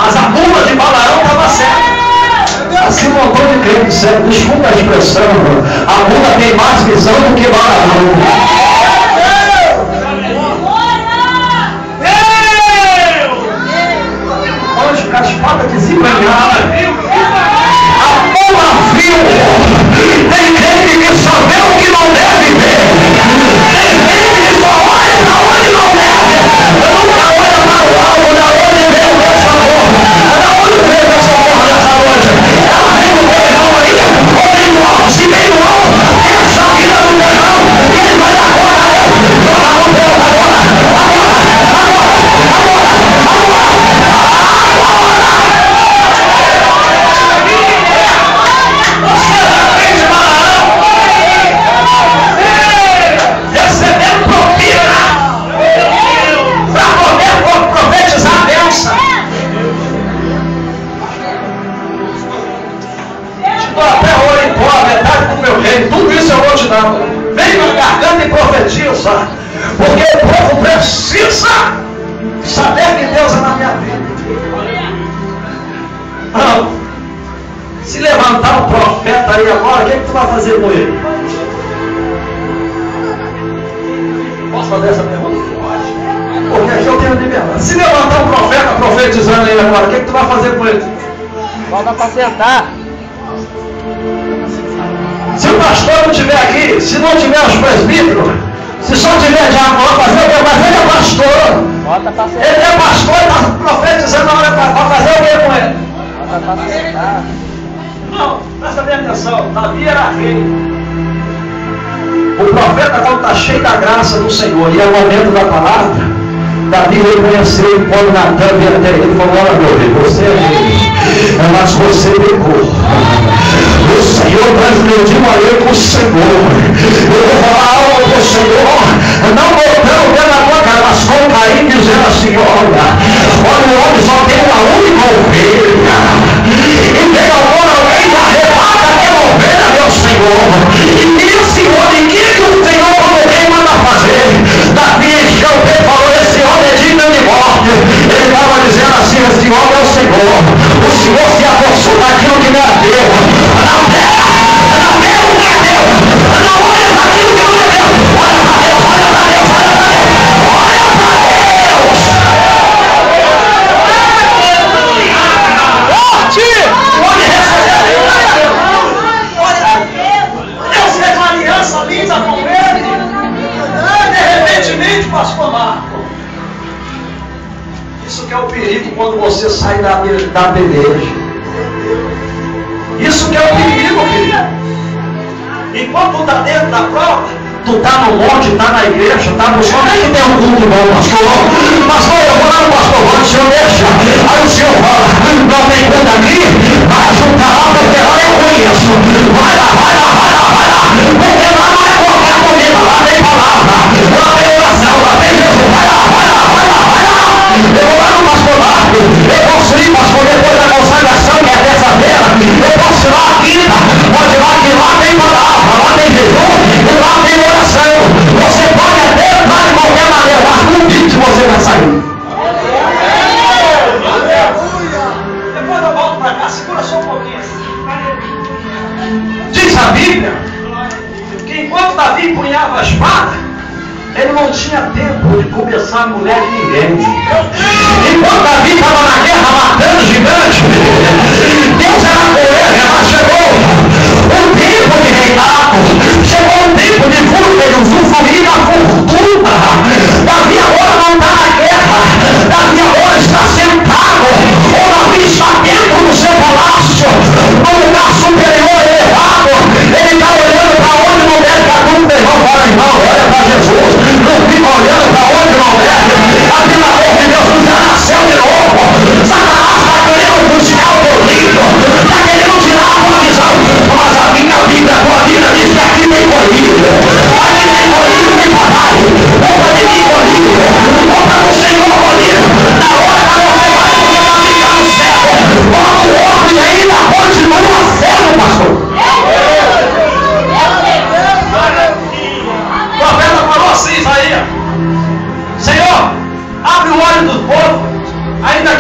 Mas a bula de Balaão estava certa. Assim um montão de crente certo, desculpa a expressão, a bula tem mais visão do que Balaão. A espada desembanhada, a bola viu. Tem gente que só vê o que não deve ver, tem gente que só olha para onde não deve, nunca olha para o alvo, da onde veio o meu sabor, da onde veio o meu sabor nessa noite. Ela vem no terrão aí, ou vem no alto, se vem no alto, essa vida no terrão, e ele vai dar conta tudo isso eu vou te dar. Vem na garganta e profetiza, porque o povo precisa saber que Deus é na minha vida. Não. Se levantar um profeta aí agora, o que tu vai fazer com ele? Posso fazer essa pergunta? Porque aqui eu tenho liberdade. Se levantar um profeta profetizando aí agora, o que tu vai fazer com ele? Volta para sentar. Se o pastor não estiver aqui, se não tiver os presbíteros, se só tiver diácono, vai fazer o quê? Mas ele é pastor. Ele é pastor e está profetizando, vai fazer o quê com ele? Não, presta bem atenção. Davi era rei. O profeta, quando está cheio da graça do Senhor e é o momento da palavra, Davi reconheceu e quando Natan veio até ele, falou: olha, meu rei, você é rei, mas você pecou. O Senhor transgrediu a lei com o Senhor. Eu vou falar algo para o Senhor, não botando o pé na tua cara, mas com carinho, dizendo assim: olha, o homem só tem uma única ovelha, e tem alguém que arrebata aquela ovelha, meu Senhor. E o Senhor, o que o Senhor quando alguém manda fazer? Davi encheu o pé e falou: esse homem é digno de morte. Ele estava dizendo assim: esse homem é o Senhor. O Senhor se apossou daquilo que não é teu. Isso que é o perigo quando você sai da peleja. Isso que é o perigo, querido. Enquanto tu está dentro da prova, tu está no monte, está na igreja, está no chão. Nem que tem um culto bom, pastor. Pastor, eu vou lá no pastor, o senhor deixa. Aí o senhor fala: não tem conta aqui? Vai juntar lá, porque lá eu conheço. Vai lá, vai lá, vai lá, vai lá. Porque lá não é qualquer comida, lá tem palavra, lá tem oração, lá tem Jesus. Vai lá, vai lá, vai lá, vai lá. Eu vou lá no pastor Marco. Eu posso ir, pastor, depois da consagração, que é terça-feira. Eu posso ir lá quinta. Pode ir lá, que lá tem palavra, lá tem Jesus, e lá tem oração. Você pode até entrar de qualquer maneira, mas com vídeo você vai sair. Depois eu volto para cá, segura só um pouquinho. Diz a Bíblia que enquanto Davi empunhava a espada, ele não tinha tempo de começar a mulher de ninguém. Enquanto Davi estava na guerra matando gigantes, Deus era com ele, mas chegou um tempo de reinado, chegou um tempo de usufruir da fortuna. Davi agora não está na guerra, Davi agora está sentado, ou Davi está dentro do seu palácio, no lugar superior elevado. Ele está olhando para onde não deve estar tudo irmão. Fala, irmão, olha para Jesus. Não fica olhando para onde não deve. A pela amor de Deus, não já nasceu de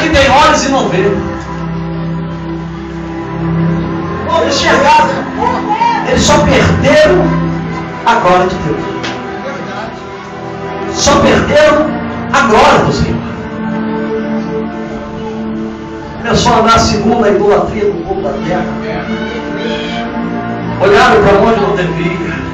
que tem olhos e não vê. Eles chegaram, eles só perderam a glória de Deus. Só perderam a glória do Senhor. Começou a andar segundo a idolatria do povo da terra. Olharam para onde não devia.